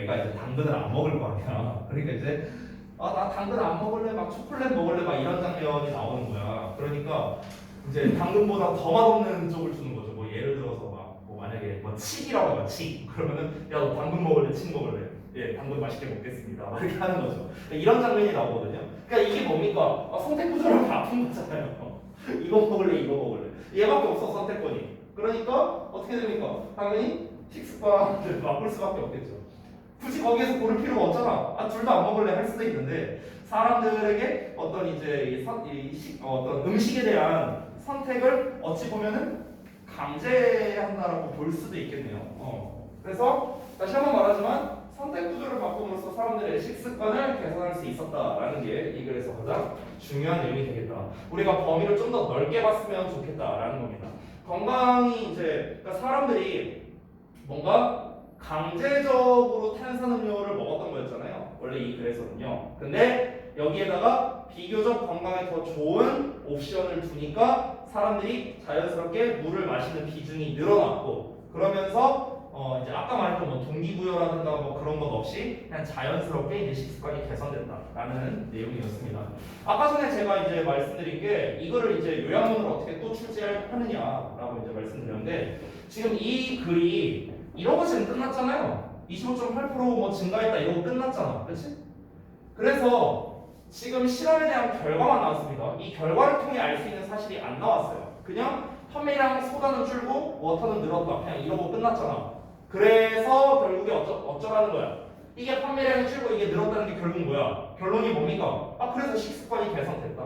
애가 이제 당근을 안 먹을 거 아니야. 그러니까 이제 나 당근 안 먹을래, 막 초콜릿 먹을래, 막 이런 장면이 나오는 거야. 그러니까 이제 당근보다 더 맛없는 쪽을 주는 거죠. 뭐 예를 들어서 뭐 만약에 뭐 칡이라고 해봐, 칡. 그러면은 야 너 당근 먹을래, 칡 먹을래? 예, 당근 맛있게 먹겠습니다. 막 이렇게 하는 거죠. 이런 장면이 나오거든요. 그러니까 이게 뭡니까? 선택 구조를 바꾼 거잖아요. 이거 먹을래, 이거 먹을래. 얘밖에 없어 선택권이. 그러니까 어떻게 됩니까? 당연히 식습관을 바꿀 수밖에 없겠죠. 굳이 거기에서 고를 필요가 없잖아. 둘 다 안 먹을래 할 수도 있는데 사람들에게 어떤 이제 어떤 음식에 대한 선택을 어찌 보면은 강제한다라고 볼 수도 있겠네요. 그래서 다시 한번 말하지만 선택 구조를 바꿈으로써 사람들의 식습관을 개선할 수 있었다라는 게 이 글에서 가장 중요한 내용이 되겠다. 우리가 범위를 좀 더 넓게 봤으면 좋겠다라는 겁니다. 건강이 이제 그러니까 사람들이 뭔가 강제적으로 탄산음료를 먹었던 거였잖아요. 원래 이 글에서는요. 근데 여기에다가 비교적 건강에 더 좋은 옵션을 두니까 사람들이 자연스럽게 물을 마시는 비중이 늘어났고 그러면서 이제 아까 말했던 뭐 동기부여라든가 뭐 그런 것 없이 그냥 자연스럽게 이제 식습관이 개선됐다라는 내용이었습니다. 아까 전에 제가 이제 말씀드린 게 이거를 이제 요약문을 어떻게 또 출제하느냐라고 이제 말씀드렸는데 지금 이 글이 이러고 지금 끝났잖아요. 25.8%뭐 증가했다 이러고 끝났잖아. 그렇지? 그래서 지금 실험에 대한 결과만 나왔습니다. 이 결과를 통해 알 수 있는 사실이 안 나왔어요. 그냥 판매량 소다는 줄고 워터는 늘었다. 그냥 이러고 끝났잖아. 그래서 결국에 어쩌라는 거야. 이게 판매량이 줄고 이게 늘었다는 게 결국 뭐야? 결론이 뭡니까? 그래서 식습관이 개선됐다.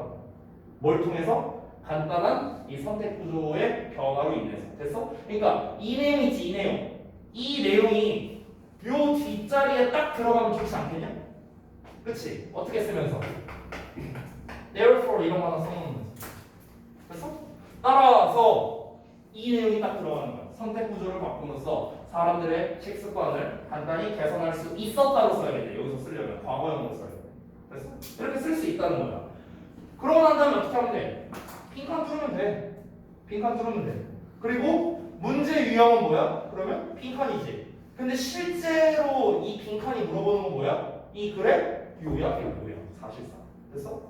뭘 통해서? 간단한 이 선택 구조의 변화로 인해서. 됐어? 그러니까 이 내용이지 이 내용. 이 내용이 요 뒷자리에 딱 들어가면 좋지 않겠냐? 그치? 어떻게 쓰면서? therefore 이런 거 하나 써놓는 거지. 됐어? 따라서 이 내용이 딱 들어가는 거야. 선택 구조를 바꾸면서 사람들의 식습관을 간단히 개선할 수 있었다고 써야겠네. 여기서 쓰려면 과거형으로 써야 돼. 됐어? 이렇게 쓸 수 있다는 거야. 그러고 난 다음에 어떻게 하면 돼? 빈칸 뚫으면 돼. 빈칸 뚫으면 돼. 그리고 문제 유형은 뭐야? 그러면 빈칸이지. 근데 실제로 이 빈칸이 물어보는 건 뭐야? 이 글의 요약이야, 요약. 사실상. 됐어?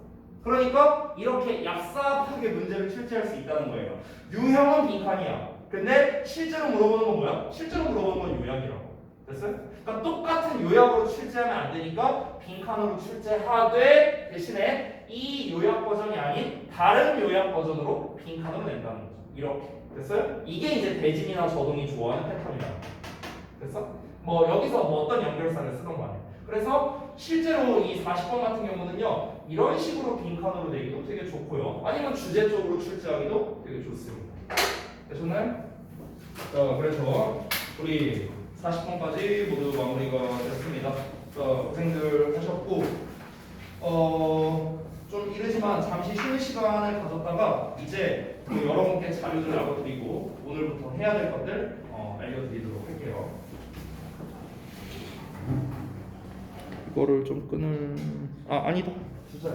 그러니까 이렇게 얍삽하게 문제를 출제할 수 있다는 거예요. 유형은 빈칸이야. 근데 실제로 물어보는 건 뭐야? 실제로 물어보는 건 요약이라고. 됐어요? 그러니까 똑같은 요약으로 출제하면 안 되니까 빈칸으로 출제하되 대신에 이 요약 버전이 아닌 다른 요약 버전으로 빈칸으로 낸다는 거죠. 이렇게. 됐어요? 이게 이제 대진이나 저동이 좋아하는 패턴이야. 됐어? 뭐 여기서 뭐 어떤 연결사를 쓰던 거 아니야. 그래서 실제로 이 40번 같은 경우는요. 이런 식으로 빈칸으로 내기도 되게 좋고요. 아니면 주제 쪽으로 출제하기도 되게 좋습니다. 되셨나요? 그래서 우리 40번까지 모두 마무리가 됐습니다. 고생들 하셨고 좀 이르지만 잠시 쉬는 시간을 가졌다가 이제 여러분께 자료를 알려드리고 오늘부터 해야 될 것들 알려드리도록 할게요. 이거를 좀 끊을 아니다. 주자.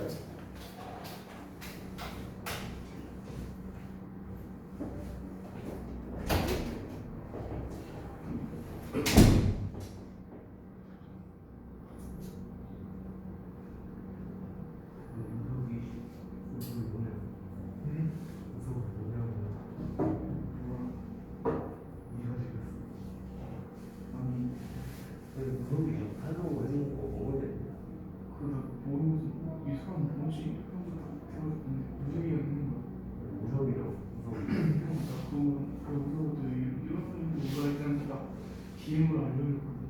기임을 알려줬거든.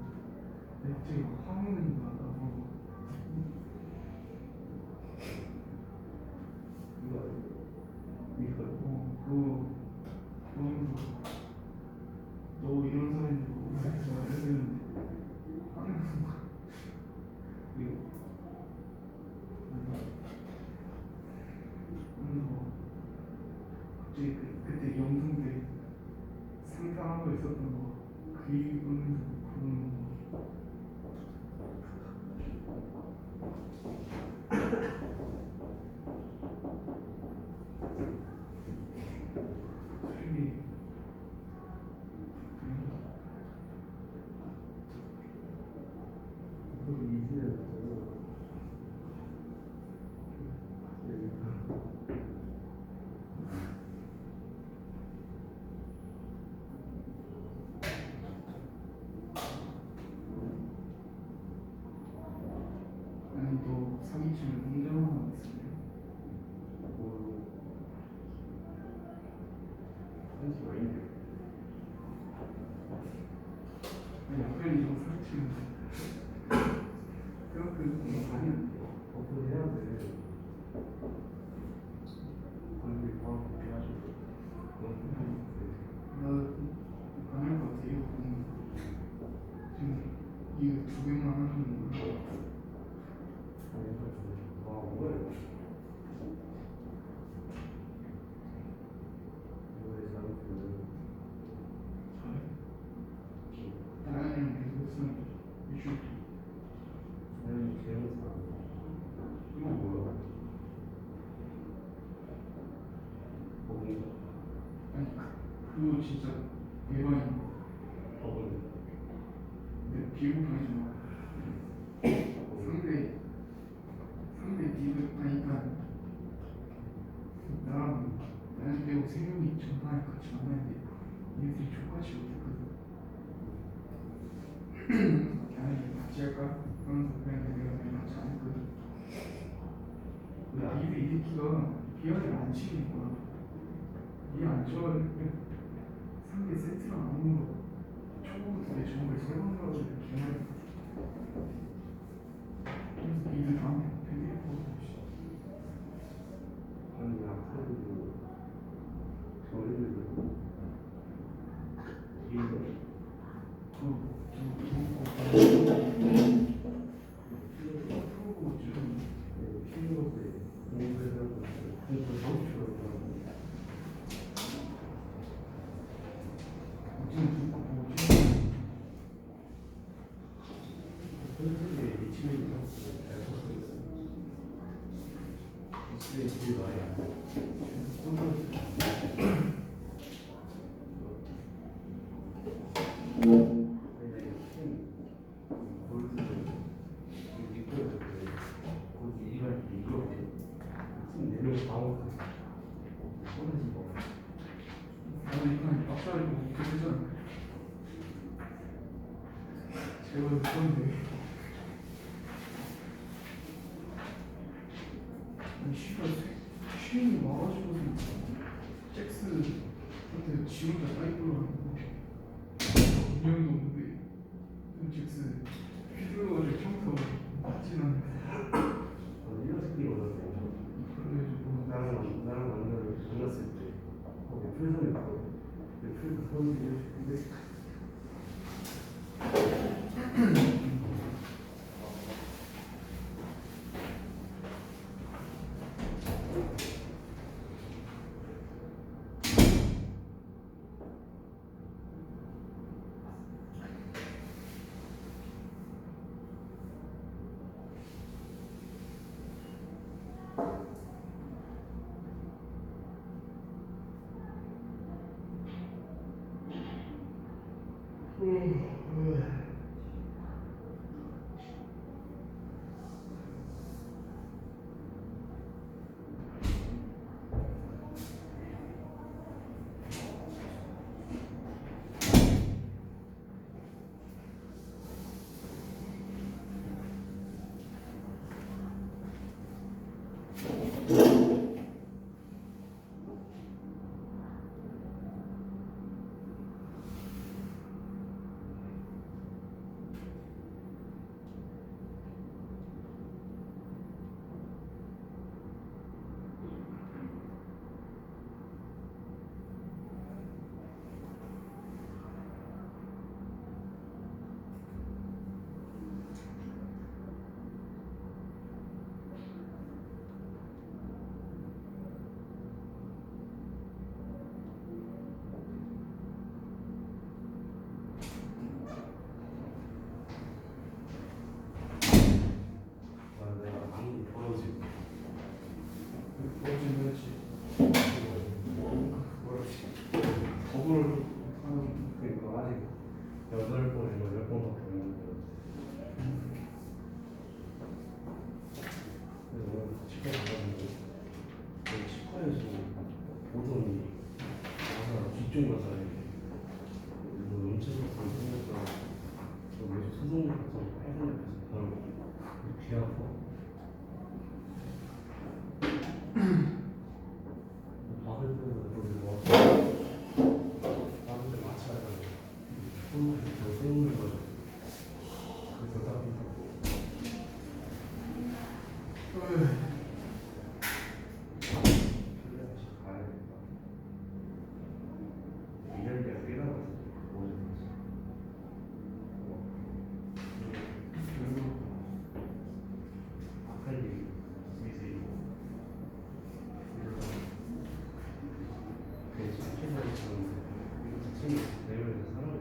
근데 갑자기 화내는 거야. 나보고. 너 이런 사람인데 뭐 이랬는데 화내는 거야. 그래서 갑자기 그때 영상 때 상상하고 있었던 거 그 이유는 그런 거. 아니 너 사기치면 공장만 있으면 아니 약간 너 사기치면 그렇게 뭐 아니야. 나 안할 것 같아. 이거 보면 지금 이거 두 개만 하는 거. 나연이랑 계속 쓰는 이슈. 이거 뭐야? 아니 그거 진짜 대박인 거. 근데 비공평하지 마. 상대 니들 아니까 나랑 빼고 세 명이 전화에 같이 만나는데 얘들이 족같이 못했거든. 아니 같이 할까? 그러면서 그냥 내가 같이 안 했거든. 근데 이 새끼가 비하를 안 치는 거야. 이안 좋아해. 상대 세트랑 아무는 거 초보부터 내 정보를 세번 가고 개말. 그래서 니들 나한테 되게 예뻐. 나도 이번에 박사를 보고 그랬잖아. 제가 그건데 아니 씨발 슈인이 와가지고 잭스한테 지 혼자 사이클로 하는 거 운명도 없는데 잭스 휘둘러가지고 평소 맞진 않는데 그래가지고 나랑 만났을 때 거기 풀선에 있고 풀 선수들 근데 집중 가사에 뭐 음치부터 생겼다 매주 소송 같은 빨간 옆에서 바로 귀 아파 밥을 때문에 거기 뭐 밥을 때 맞춰야 돼 손을 더 세우는 거죠 그래서 땀이 나고 가야겠다 이럴 때가 꽤 남았어 아칼리 미세이고 그래서 최선을 이거 자체는 내면에서 사람이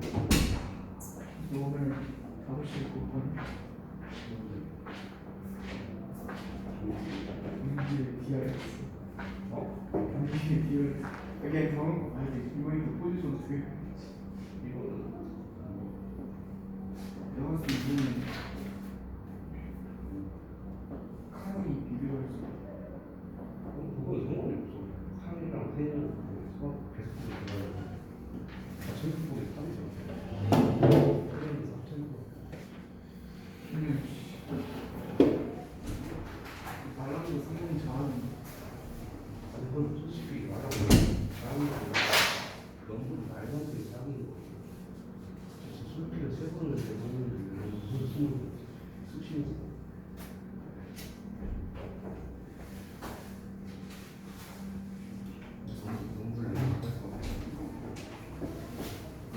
오늘 5시 9분 경기의 DRX 경기의 DRX 여기 경험 아니 이번에도 포지션 어떻게 이거는 내가 봤을 때 이거는 카랑이 비교할 수 그건 상관이 없어 칸이랑 세는 수학 베스트 들어가는 4,900에 3이죠 세는 4,900 근데 말랑도 상당히 잘하는데 그건 솔직히 말하고 잘하는 거 너무 말도 안 되게 작은 거 진짜 술피가 3번을 내보는데 무슨 숨을 쑤시면서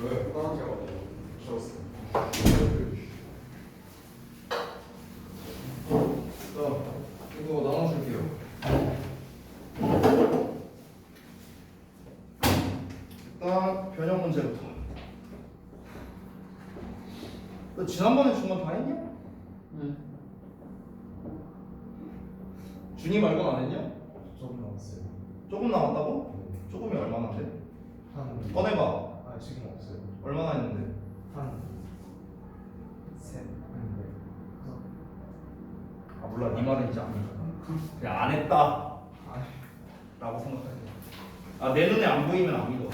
왜? 다른 제가 쉬었어. 자, 이거 나눠줄게요. 일단 변형 문제부터. 너 지난번에 준 건 다 했냐? 네. 준이 말고는 안 했냐? 조금 남았어요. 조금 남았다고? 조금이 얼마나인데? 한 꺼내봐. 아 지금 없어요. 얼마나 했는데? 한 셋. 네. 아 몰라, 네 말은 이제 안 믿어. 그냥 안 했다 라고 생각해. 아, 내 눈에 안 보이면 안 믿어.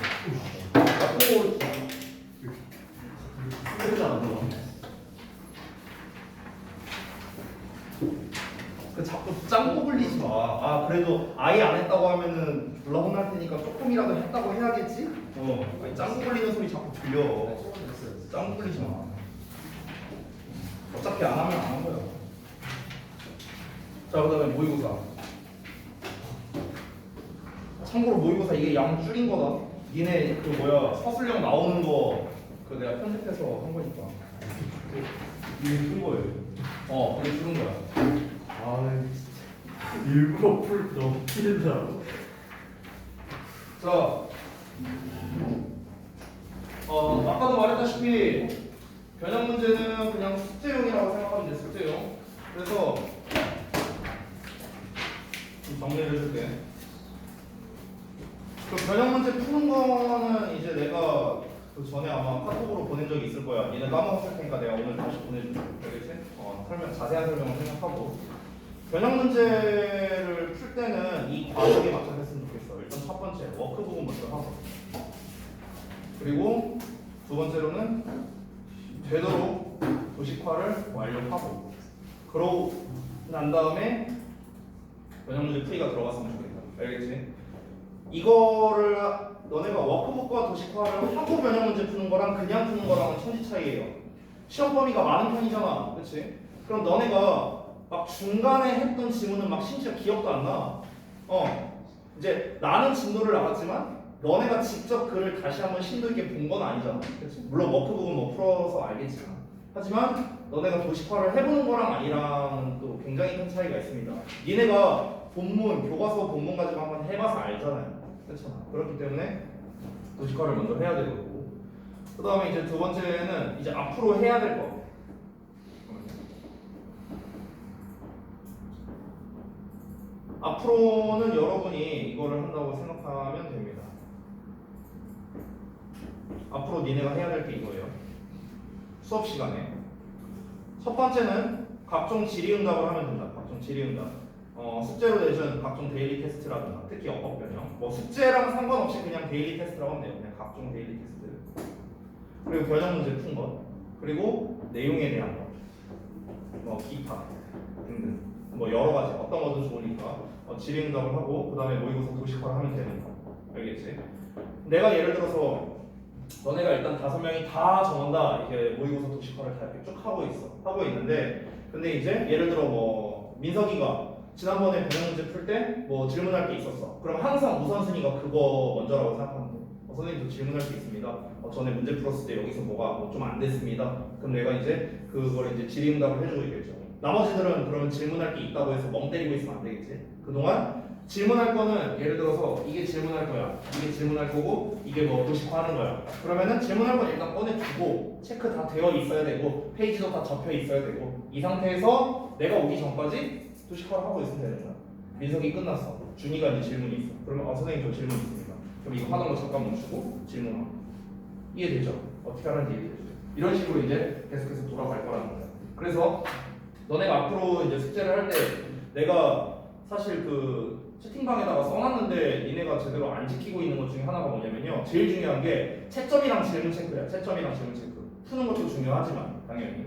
그 자꾸 짱구 불리지 마. 아, 그래도 아예 안 했다고 하면은 졸라 혼날 테니까 조금이라도 했다고 해야겠지? 아니, 짱구 불리는 소리 자꾸 들려. 조금 됐어요. 짱구 불리지 마. 어차피 안 하면 안 한 거야. 자, 그다음에 모의고사. 참고로 모의고사 이게 양 줄인 거다. 니네 그 뭐야 서술형 나오는 거 그 내가 편집해서 한 거니까. 이게 큰 거예요 그게 줄은 거야. 아 진짜 일부러 풀 너무 길다 자, 아까도 말했다시피 변형 문제는 그냥 숙제용이라고 생각하면 돼. 숙제용. 그래서 좀 정리를 해줄게. 그 변형 문제 푸는 거는 이제 내가 그 전에 아마 카톡으로 보낸 적이 있을 거야. 니네 까먹었을 테니까 내가 오늘 다시 보내줄게. 알겠지? 자세한 설명을 생각하고. 변형 문제를 풀 때는 이 과정에 맞춰 했으면 좋겠어. 일단 첫 번째 워크 부분 먼저 하고, 그리고 두 번째로는 되도록 도식화를 완료하고, 그러고 난 다음에 변형 문제 풀이가 들어갔으면 좋겠다. 알겠지? 이거를 너네가 워크북과 도식화를 하고 변형 문제 푸는 거랑 그냥 푸는 거랑은 천지 차이예요. 시험 범위가 많은 편이잖아, 그렇지? 그럼 너네가 막 중간에 했던 지문은 막 심지어 기억도 안 나. 이제 나는 진도를 알았지만 너네가 직접 글을 다시 한번 심도 있게 본 건 아니잖아, 그렇지? 물론 워크북은 뭐 풀어서 알겠지만, 하지만 너네가 도식화를 해보는 거랑 아니랑은 또 굉장히 큰 차이가 있습니다. 니네가 본문, 교과서 본문 가지고 한번 해봐서 알잖아요, 그렇잖아. 그렇기 때문에 도식화를 먼저 해야 되고, 그 다음에 이제 두 번째는 이제 앞으로 해야 될 거. 앞으로는 여러분이 이거를 한다고 생각하면 됩니다. 앞으로 니네가 해야 될 게 이거예요. 수업 시간에 첫 번째는 각종 질의응답을 하면 된다. 각종 질의응답. 숙제로 내준 각종 데일리 테스트라든가 특히 어법 변형 뭐 숙제랑 상관없이 그냥 데일리 테스트라고 하면 돼요. 그냥 각종 데일리 테스트 그리고 변형 문제 푼 것 그리고 내용에 대한 뭐 기타 등등 뭐 여러 가지 어떤 것도 좋으니까 질의응답을 하고 그 다음에 모의고사 도식화를 하면 되는 거 알겠지? 내가 예를 들어서 너네가 일단 5명이 다 정한다 이게 모의고사 도식화를 다 이렇게 쭉 하고 있는데 근데 이제 예를 들어 뭐 민석이가 지난번에 변형 문제 풀 때 뭐 질문할 게 있었어. 그럼 항상 우선순위가 그거 먼저라고 생각하면 돼. 선생님 저 질문할 게 있습니다. 전에 문제 풀었을 때 여기서 뭐가 뭐 좀 안 됐습니다. 그럼 내가 이제 그걸 이제 질의응답을 해주고 있겠죠. 나머지들은 그러면 질문할 게 있다고 해서 멍 때리고 있으면 안 되겠지. 그동안 질문할 거는 예를 들어서 이게 질문할 거야. 이게 질문할 거고 이게 뭐 도식화하는 거야. 그러면은 질문할 건 일단 꺼내두고 체크 다 되어 있어야 되고 페이지도 다 접혀 있어야 되고 이 상태에서 내가 오기 전까지 도식화를 하고 있으면 되는 거야. 민석이 끝났어. 준이가 이제 질문이 있어. 그러면 선생님 저 질문 있습니다. 그럼 이거 하는 거 잠깐 멈추고 질문하고 이해되죠? 어떻게 하는지 이해되죠? 이런 식으로 이제 계속해서 돌아갈 거라는 거야. 그래서 너네가 앞으로 이제 숙제를 할 때 내가 사실 그 채팅방에다가 써놨는데 니네가 제대로 안 지키고 있는 것 중에 하나가 뭐냐면요. 제일 중요한 게 채점이랑 질문 체크야. 채점이랑 질문 체크. 푸는 것도 중요하지만 당연히.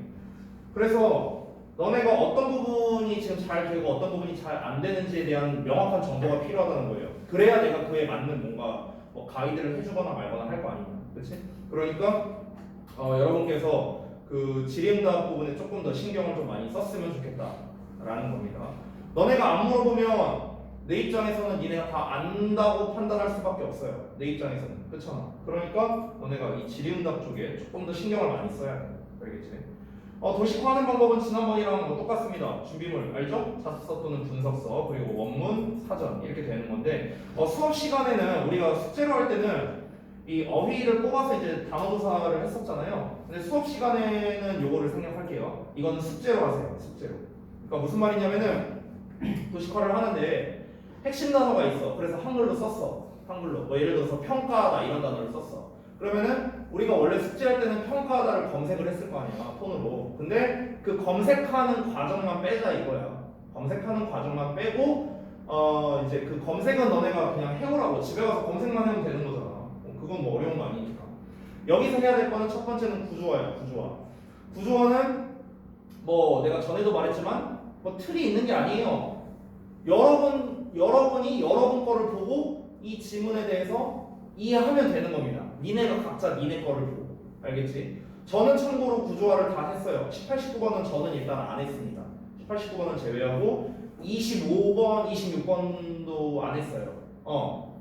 그래서 너네가 어떤 부분이 지금 잘 되고 어떤 부분이 잘 안 되는지에 대한 명확한 정보가 필요하다는 거예요. 그래야 내가 그에 맞는 뭔가 뭐 가이드를 해주거나 말거나 할 거 아니냐. 그렇지? 그러니까 여러분께서 그 질의응답 부분에 조금 더 신경을 좀 많이 썼으면 좋겠다라는 겁니다. 너네가 안 물어보면 내 입장에서는 니네가 다 안다고 판단할 수밖에 없어요. 내 입장에서는. 그렇잖아. 그러니까 너네가 이 질의응답 쪽에 조금 더 신경을 많이 써야 돼. 알겠지? 도식화하는 방법은 지난번이랑 뭐 똑같습니다. 준비물 알죠? 자습서 또는 분석서 그리고 원문, 사전 이렇게 되는 건데 수업 시간에는 우리가 숙제로 할 때는 이 어휘를 뽑아서 이제 단어 조사를 했었잖아요. 근데 수업 시간에는 요거를 생략할게요. 이거는 숙제로 하세요. 숙제로. 그러니까 무슨 말이냐면은 도식화를 하는데 핵심 단어가 있어. 그래서 한글로 썼어. 한글로. 뭐 예를 들어서 평가하다 이런 단어를 썼어. 그러면은 우리가 원래 숙제할 때는 평가하다를 검색을 했을 거 아니야. 폰으로. 근데 그 검색하는 과정만 빼자 이거야. 검색하는 과정만 빼고 이제 그 검색은 너네가 그냥 해오라고. 집에 가서 검색만 해도 되는 거잖아. 그건 뭐 어려운 거 아니니까. 여기서 해야 될 거는 첫 번째는 구조화야. 구조화. 구조화는 뭐 내가 전에도 말했지만 뭐 틀이 있는 게 아니에요. 여러분이 여러분 거를 보고 이 지문에 대해서 이해하면 되는 겁니다. 니네가 각자 니네 거를 보고. 알겠지? 저는 참고로 구조화를 다 했어요. 18, 19번은 저는 일단 안 했습니다. 18, 19번은 제외하고 25번, 26번도 안 했어요.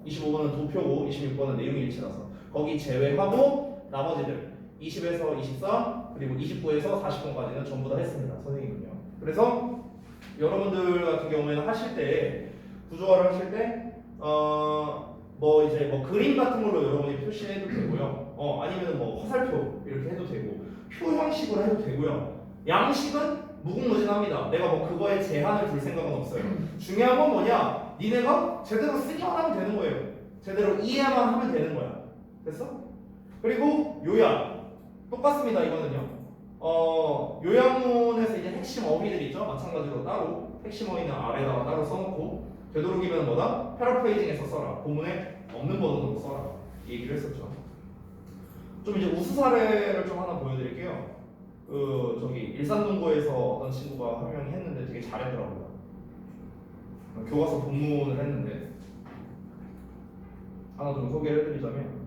25번은 도표고 26번은 내용 일치라서 거기 제외하고 나머지들 20에서 24 그리고 29에서 40번까지는 전부 다 했습니다. 선생님은요. 그래서 여러분들 같은 경우에는 하실 때 구조화를 하실 때 뭐 이제 뭐 그림 같은 걸로 여러분이 표시해도 되고요. 아니면 뭐 화살표 이렇게 해도 되고 표 형식으로 해도 되고요. 양식은 무궁무진합니다. 내가 뭐 그거에 제한을 둘 생각은 없어요. 중요한 건 뭐냐? 니네가 제대로 쓰기만 하면 되는 거예요. 제대로 이해만 하면 되는 거야. 됐어? 그리고 요약 똑같습니다. 이거는요. 요약문에서 이제 핵심 어휘들 있죠. 마찬가지로 따로 핵심 어휘는 아래다가 따로 써놓고 되도록이면 뭐다? 패러프레이징해서 써라. 본문에 없는 버전으로 써라. 얘기를 했었죠. 좀 이제 우수 사례를 좀 하나 보여드릴게요. 저기 일산동고에서 어떤 친구가 한 명이 했는데 되게 잘했더라고요. 교과서 본문을 했는데 하나 좀 소개를 해드리자면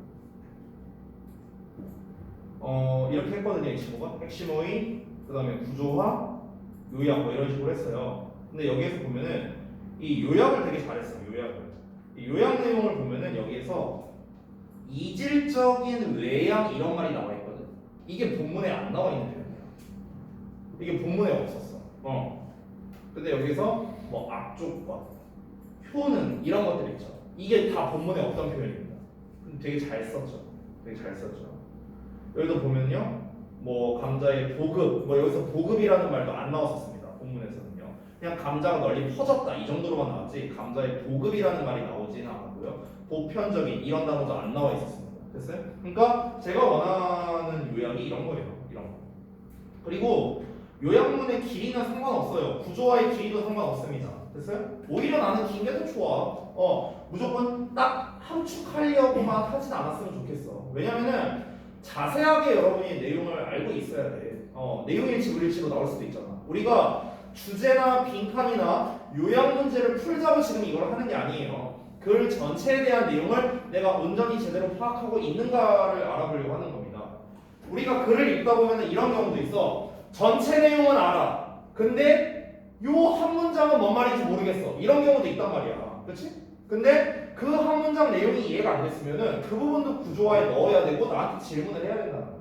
이렇게 했거든요. 이 친구가 핵심 어휘, 그 다음에 구조화, 요약 뭐 이런 식으로 했어요. 근데 여기에서 보면은 이 요약을 되게 잘했어요. 요약을. 이 요약 내용을 보면은 여기에서 이질적인 외양 이런 말이 나와 있거든. 이게 본문에 안 나와 있는 표현이야. 이게 본문에 없었어. 근데 여기서 뭐 앞쪽과 표는 이런 것들 있죠. 이게 다 본문에 없던 표현입니다. 근데 되게 잘 썼죠. 되게 잘 썼죠. 여기도 보면요, 뭐 감자의 보급, 뭐 여기서 보급이라는 말도 안 나왔었습니다. 본문에서는요. 그냥 감자가 널리 퍼졌다 이 정도로만 나왔지 감자의 보급이라는 말이 나오지는 않았고요. 보편적인 이런 단어도 안 나와 있었습니다. 됐어요? 그러니까 제가 원하는 요약이 이런 거예요. 이런 거. 그리고 요약문의 길이는 상관없어요. 구조와의 길이도 상관없습니다. 됐어요? 오히려 나는 긴 게 더 좋아. 무조건 딱 함축하려고만 하진 않았으면 좋겠어. 왜냐면은 자세하게 여러분이 내용을 알고 있어야 돼. 내용일치 불일치로 나올 수도 있잖아. 우리가 주제나 빈칸이나 요약 문제를 풀자고 지금 이걸 하는 게 아니에요. 글 전체에 대한 내용을 내가 온전히 제대로 파악하고 있는가를 알아보려고 하는 겁니다. 우리가 글을 읽다 보면 이런 경우도 있어. 전체 내용은 알아. 근데 요 한 문장은 뭔 말인지 모르겠어. 이런 경우도 있단 말이야. 그렇지? 근데 그 한 문장 내용이 이해가 안 됐으면은 그 부분도 구조화에 넣어야 되고 나한테 질문을 해야 된다는 거예요.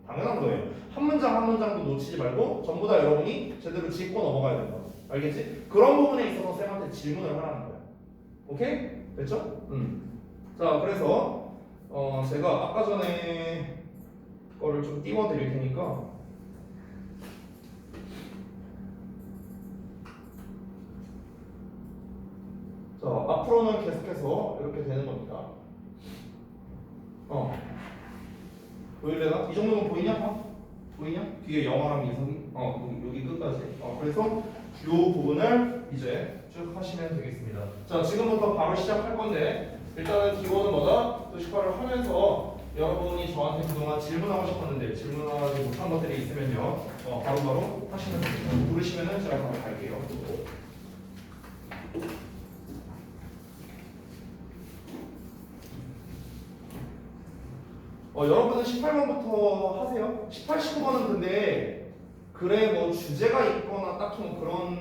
당연한 거예요. 한 문장 한 문장도 놓치지 말고 전부 다 여러분이 제대로 짚고 넘어가야 된다. 알겠지? 그런 부분에 있어서 쌤한테 질문을 하라는 거야. 오케이? 됐죠? 자, 그래서 제가 아까 전에 거를 좀 띄워드릴 테니까 자, 앞으로는 계속해서 이렇게 되는 겁니다. 보일래나? 이 정도면 보이냐? 보이냐? 뒤에 영어랑 미성이? 여기 끝까지. 그래서 이 부분을 이제 쭉 하시면 되겠습니다. 자, 지금부터 바로 시작할 건데 일단은 기본은 뭐다? 도식화를 하면서 여러분이 저한테 그동안 질문하고 싶었는데 질문하지 못한 것들이 있으면요, 바로바로 하시면 됩니다. 부르시면은 제가 바로 갈게요. 여러분은 18번부터 하세요. 18, 19번은 근데 글에 뭐 주제가 있거나 딱히 뭐 그런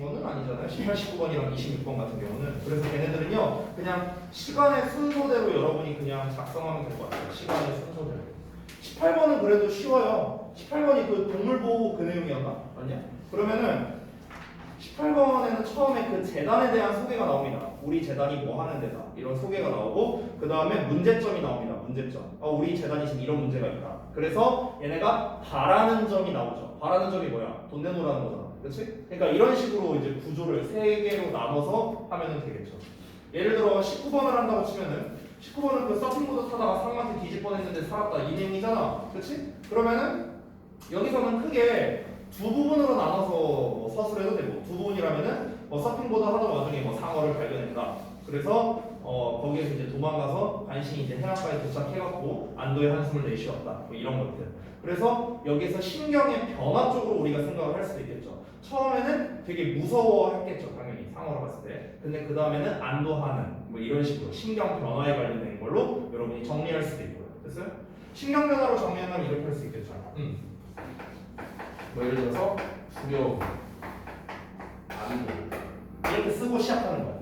거는 아니잖아요. 18, 19번이랑 26번 같은 경우는. 그래서 걔네들은요 그냥 시간의 순서대로 여러분이 그냥 작성하면 될 것 같아요. 시간의 순서대로. 18번은 그래도 쉬워요. 18번이 그 동물보호 그 내용이었나? 아니야? 그러면은 18번에는 처음에 그 재단에 대한 소개가 나옵니다. 우리 재단이 뭐 하는 데다 이런 소개가 나오고 그 다음에 문제점이 나옵니다. 문제점. 우리 재단이 지금 이런 문제가 있다. 그래서 얘네가 바라는 점이 나오죠. 바라는 점이 뭐야? 돈 내놓으라는 거잖아. 그렇지? 그러니까 이런 식으로 이제 구조를 세 개로 나눠서 하면 되겠죠. 예를 들어 19번을 한다고 치면은 19번은 그 서핑보드 타다가 상한테 뒤질 뻔했는데 살았다 이 내용이잖아. 그렇지? 그러면은 여기서는 크게 두 부분으로 나눠서 뭐 서술해도 되고 두 부분이라면은 서핑보드 하던 와중에 상어를 발견했다. 그래서 거기에서 이제 도망가서 간신히 이제 해안가에 도착해갖고 안도의 한숨을 내쉬었다. 뭐 이런 것들. 그래서 여기서 신경의 변화 쪽으로 우리가 생각을 할 수도 있겠죠. 처음에는 되게 무서워했겠죠, 당연히 상어를 봤을 때. 근데 그 다음에는 안도하는 뭐 이런 식으로 신경 변화에 관련된 걸로 여러분이 정리할 수도 있고요. 됐어요? 신경 변화로 정리하면 이렇게 할 수 있겠죠. 뭐 예를 들어서 두려움, 안도 이렇게 쓰고 시작하는 거야.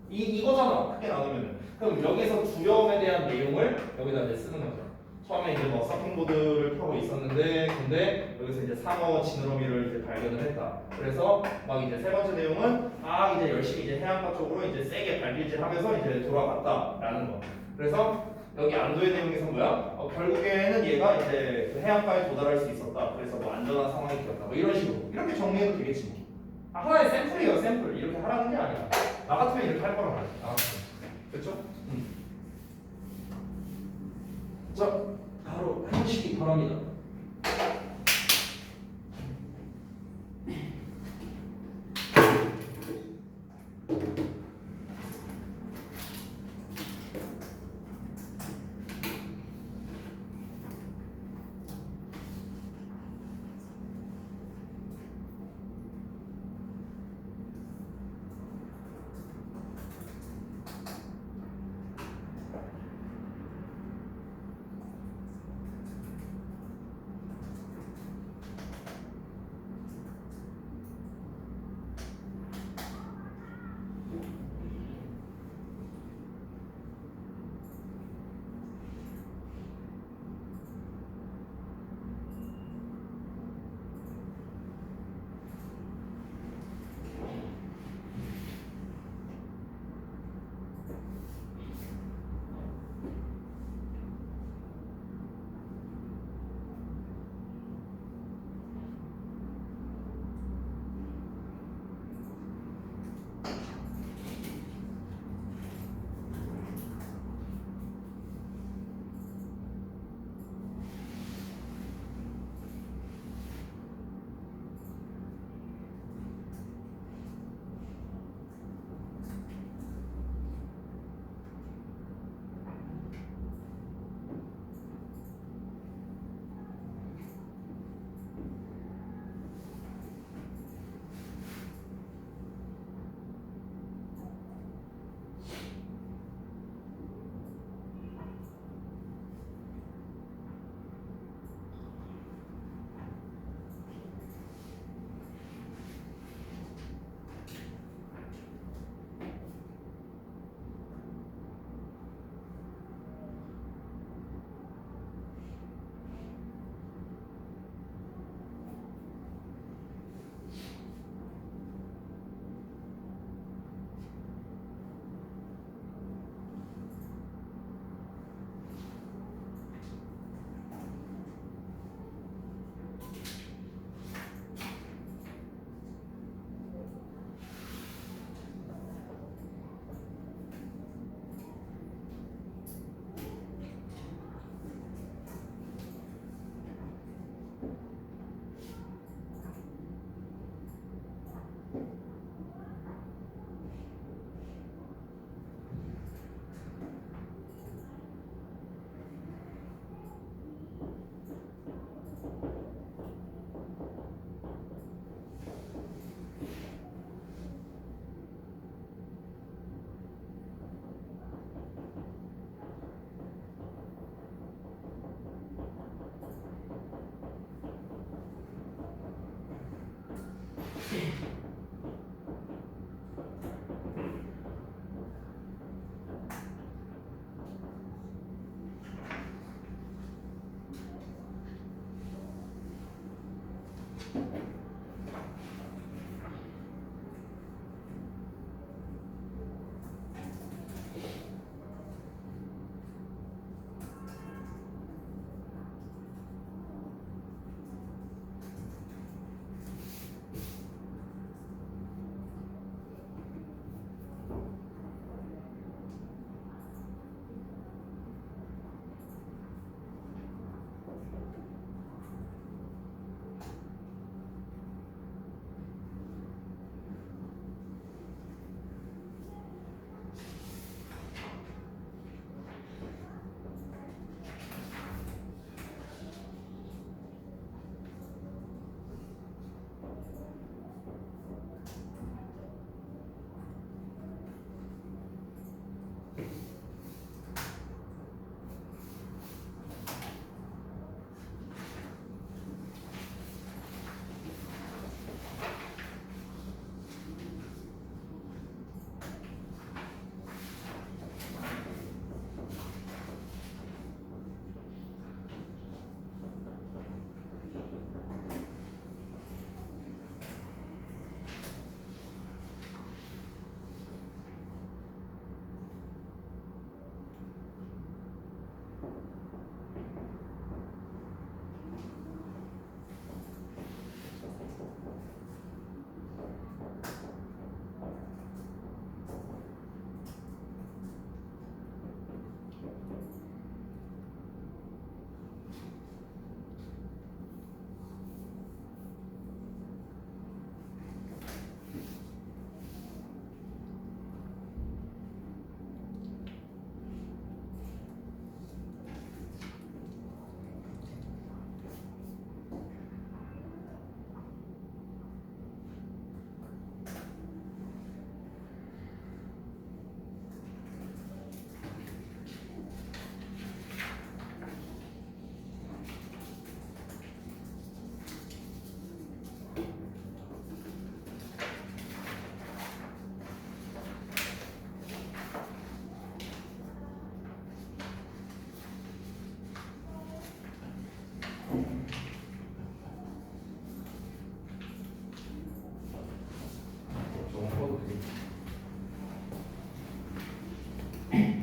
이거잖아. 크게 나누면은. 그럼 여기서 두려움에 대한 내용을 여기다 이제 쓰는 거죠. 처음에 이제 뭐 서핑보드를 타고 있었는데 근데 여기서 이제 상어 지느러미를 이제 발견을 했다. 그래서 막 이제 세 번째 내용은 이제 열심히 이제 해안가 쪽으로 이제 세게 발길질하면서 이제 돌아갔다라는 거. 그래서 여기 안도의 내용에서 뭐야? 결국에는 얘가 이제 그 해안가에 도달할 수 있었다. 그래서 뭐 안전한 상황이 되었다. 뭐 이런 식으로 이렇게 정리해도 되겠지 뭐. 하나의 샘플이에요, 샘플. 이렇게 하라는 게 아니야. 나 같으면 이렇게 할 거란 말이야. 나 같으면. 그렇죠? 자, 바로 해보시기 바랍니다.